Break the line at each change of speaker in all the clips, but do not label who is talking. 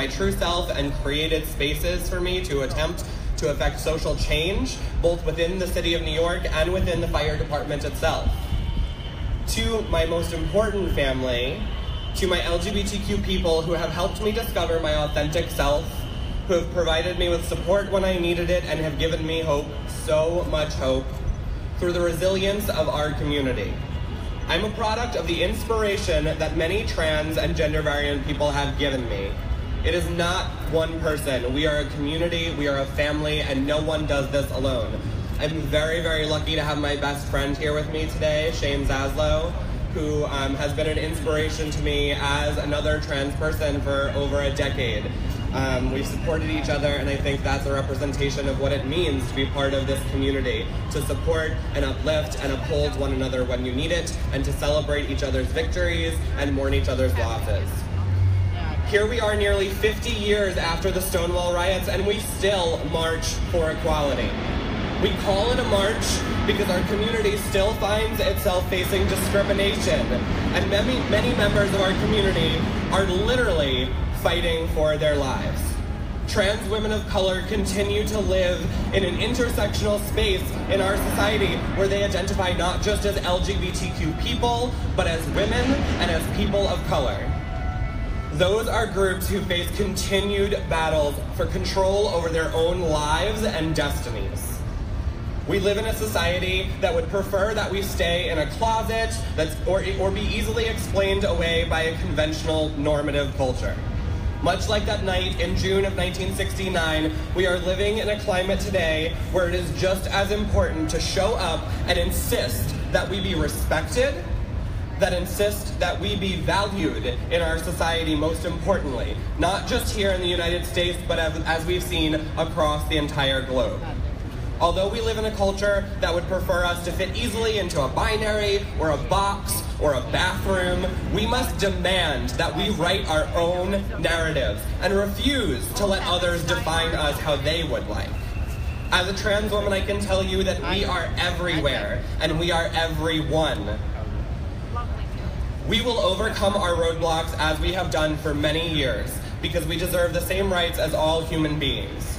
my true self and created spaces for me to attempt to affect social change, both within the city of New York and within the fire department itself. To my most important family, to my LGBTQ people who have helped me discover my authentic self, who have provided me with support when I needed it and have given me hope, so much hope, through the resilience of our community. I'm a product of the inspiration that many trans and gender variant people have given me. It is not one person. We are a community, we are a family, and no one does this alone. I'm very, very lucky to have my best friend here with me today, Shane Zaslow, who has been an inspiration to me as another trans person for over a decade. We've supported each other, and I think that's a representation of what it means to be part of this community, to support and uplift and uphold one another when you need it, and to celebrate each other's victories and mourn each other's losses. Here we are nearly 50 years after the Stonewall riots, and we still march for equality. We call it a march because our community still finds itself facing discrimination, and many members of our community are literally fighting for their lives. Trans women of color continue to live in an intersectional space in our society where they identify not just as LGBTQ people, but as women and as people of color. Those are groups who face continued battles for control over their own lives and destinies. We live in a society that would prefer that we stay in a closet or be easily explained away by a conventional normative culture. Much like that night in June of 1969, we are living in a climate today where it is just as important to show up and insist that we be respected, that insist that we be valued in our society, most importantly, not just here in the United States, but as we've seen across the entire globe. Although we live in a culture that would prefer us to fit easily into a binary or a box or a bathroom, we must demand that we write our own narratives and refuse to let others define us how they would like. As a trans woman, I can tell you that we are everywhere and we are everyone. We will overcome our roadblocks as we have done for many years because we deserve the same rights as all human beings.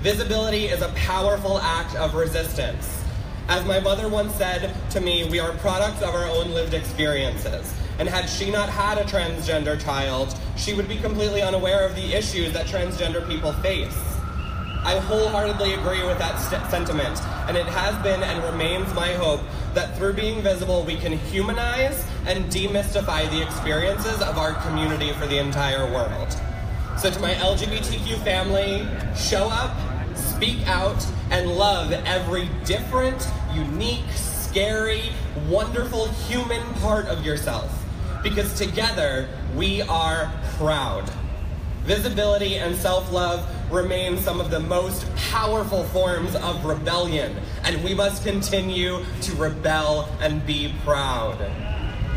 Visibility is a powerful act of resistance. As my mother once said to me, we are products of our own lived experiences. And had she not had a transgender child, she would be completely unaware of the issues that transgender people face. I wholeheartedly agree with that sentiment, and it has been and remains my hope that through being visible, we can humanize and demystify the experiences of our community for the entire world. So to my LGBTQ family, show up, speak out, and love every different, unique, scary, wonderful human part of yourself. Because together, we are proud. Visibility and self-love remain some of the most powerful forms of rebellion, and we must continue to rebel and be proud.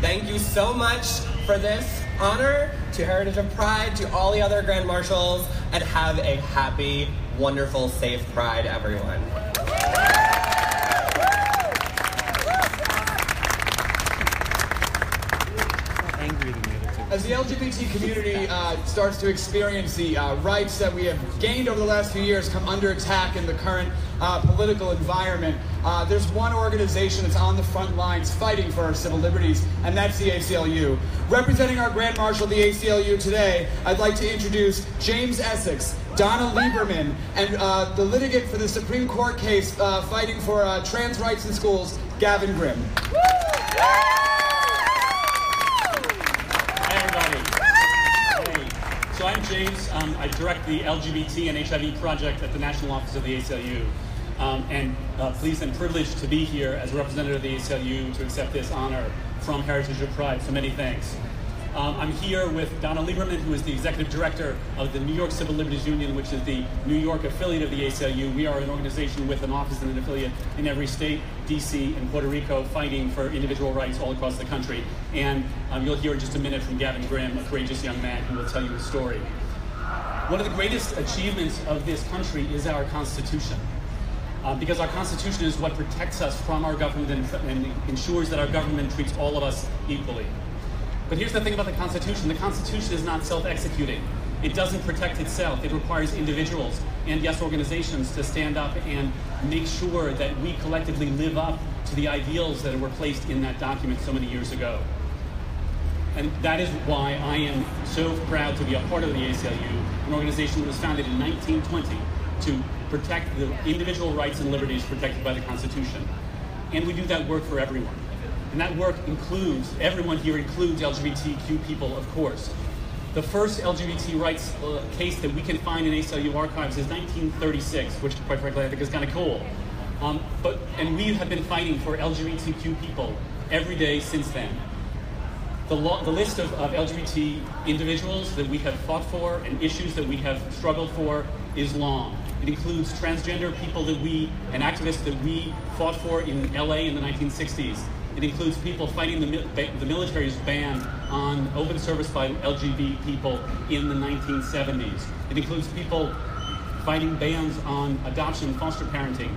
Thank you so much for this honor, to Heritage of Pride, to all the other Grand Marshals, and have a happy, wonderful, safe Pride, everyone.
As the LGBT community starts to experience the rights that we have gained over the last few years come under attack in the current political environment, there's one organization that's on the front lines fighting for our civil liberties, and that's the ACLU. Representing our Grand Marshal of the ACLU today, I'd like to introduce James Esseks, Donna Lieberman, and the litigant for the Supreme Court case fighting for trans rights in schools, Gavin Grimm.
So I'm James. I direct the LGBT and HIV project at the National Office of the ACLU. And pleased and privileged to be here as a representative of the ACLU to accept this honor from Heritage of Pride. So many thanks. I'm here with Donna Lieberman, who is the executive director of the New York Civil Liberties Union, which is the New York affiliate of the ACLU. We are an organization with an office and an affiliate in every state, DC, and Puerto Rico, fighting for individual rights all across the country. And you'll hear in just a minute from Gavin Grimm, a courageous young man who will tell you his story. One of the greatest achievements of this country is our Constitution. Because our Constitution is what protects us from our government and ensures that our government treats all of us equally. But here's the thing about the Constitution. The Constitution is not self-executing. It doesn't protect itself. It requires individuals and, yes, organizations to stand up and make sure that we collectively live up to the ideals that were placed in that document so many years ago. And that is why I am so proud to be a part of the ACLU, an organization that was founded in 1920 to protect the individual rights and liberties protected by the Constitution. And we do that work for everyone. And that work includes, everyone here includes LGBTQ people, of course. The first LGBT rights case that we can find in ACLU archives is 1936, which quite frankly I think is kind of cool. And we have been fighting for LGBTQ people every day since then. The list of LGBT individuals that we have fought for and issues that we have struggled for is long. It includes transgender people and activists that we fought for in LA in the 1960s. It includes people fighting the military's ban on open service by LGBT people in the 1970s. It includes people fighting bans on adoption and foster parenting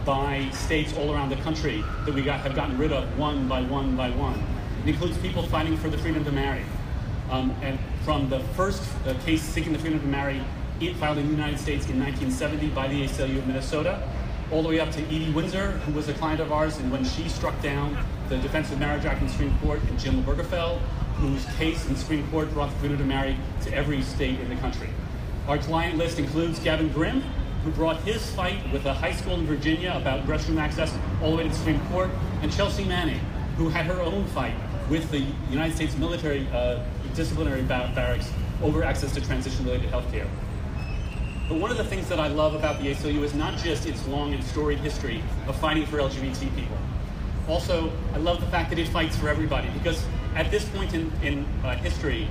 by states all around the country that we have gotten rid of one by one by one. It includes people fighting for the freedom to marry. And from the first case seeking the freedom to marry, filed in the United States in 1970 by the ACLU of Minnesota, all the way up to Edie Windsor, who was a client of ours, and when she struck down the Defense of Marriage Act in the Supreme Court, and Jim Obergefell, whose case in the Supreme Court brought the freedom to marry to every state in the country. Our client list includes Gavin Grimm, who brought his fight with a high school in Virginia about restroom access all the way to the Supreme Court, and Chelsea Manning, who had her own fight with the United States military disciplinary barracks over access to transition-related health care. But one of the things that I love about the ACLU is not just its long and storied history of fighting for LGBT people. Also, I love the fact that it fights for everybody, because at this point in history,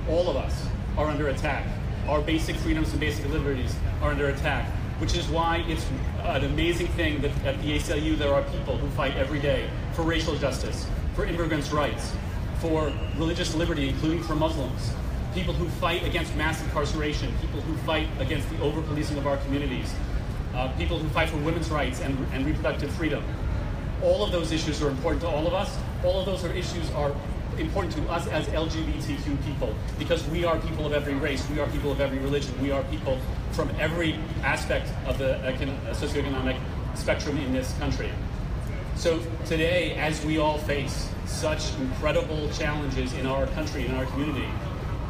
all of us, are under attack. Our basic freedoms and basic liberties are under attack, which is why it's an amazing thing that at the ACLU there are people who fight every day for racial justice, for immigrants' rights, for religious liberty, including for Muslims, people who fight against mass incarceration, people who fight against the over-policing of our communities, people who fight for women's rights and reproductive freedom. All of those issues are important to all of us. All of those issues are important to us as LGBTQ people, because we are people of every race, we are people of every religion, we are people from every aspect of the socioeconomic spectrum in this country. So today, as we all face such incredible challenges in our country, in our community,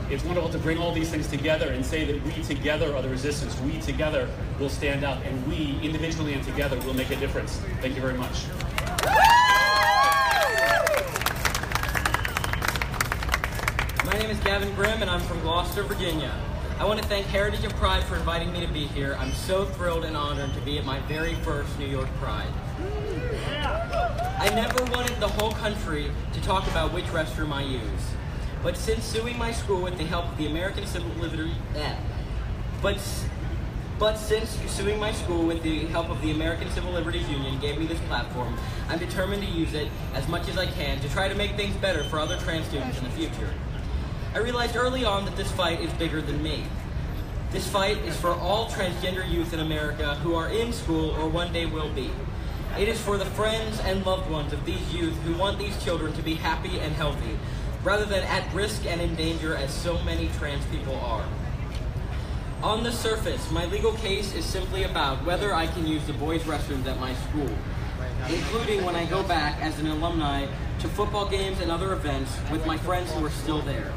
it's wonderful to bring all these things together and say that we together are the resistance. We together will stand up, and we individually and together will make a difference. Thank you very much.
My name is Gavin Grimm, and I'm from Gloucester, Virginia. I want to thank Heritage and Pride for inviting me to be here. I'm so thrilled and honored to be at my very first New York Pride. I never wanted the whole country to talk about which restroom I use. But since suing my school with the help of the American Civil Liberties Union gave me this platform, I'm determined to use it as much as I can to try to make things better for other trans students in the future. I realized early on that this fight is bigger than me. This fight is for all transgender youth in America who are in school or one day will be. It is for the friends and loved ones of these youth who want these children to be happy and healthy, rather than at risk and in danger as so many trans people are. On the surface, my legal case is simply about whether I can use the boys' restrooms at my school, including when I go back as an alumni to football games and other events with my friends who are still there.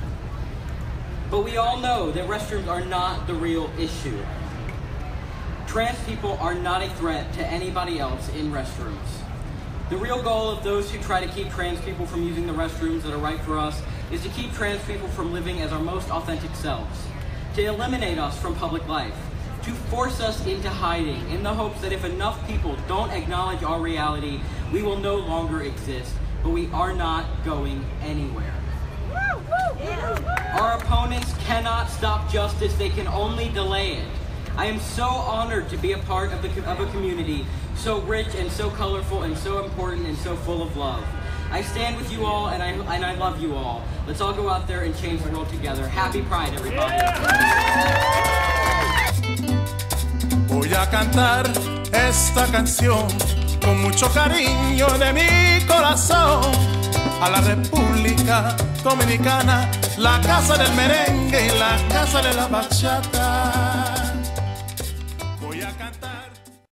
But we all know that restrooms are not the real issue. Trans people are not a threat to anybody else in restrooms. The real goal of those who try to keep trans people from using the restrooms that are right for us is to keep trans people from living as our most authentic selves, to eliminate us from public life, to force us into hiding in the hopes that if enough people don't acknowledge our reality, we will no longer exist, but we are not going anywhere. Our opponents cannot stop justice, they can only delay it. I am so honored to be a part of a community so rich and so colorful and so important and so full of love. I stand with you all and I love you all. Let's all go out there and change the world together. Happy Pride, everybody.
Voy a cantar esta canción con mucho cariño de mi corazón. a la República Dominicana, la casa del merengue y la casa de la bachata.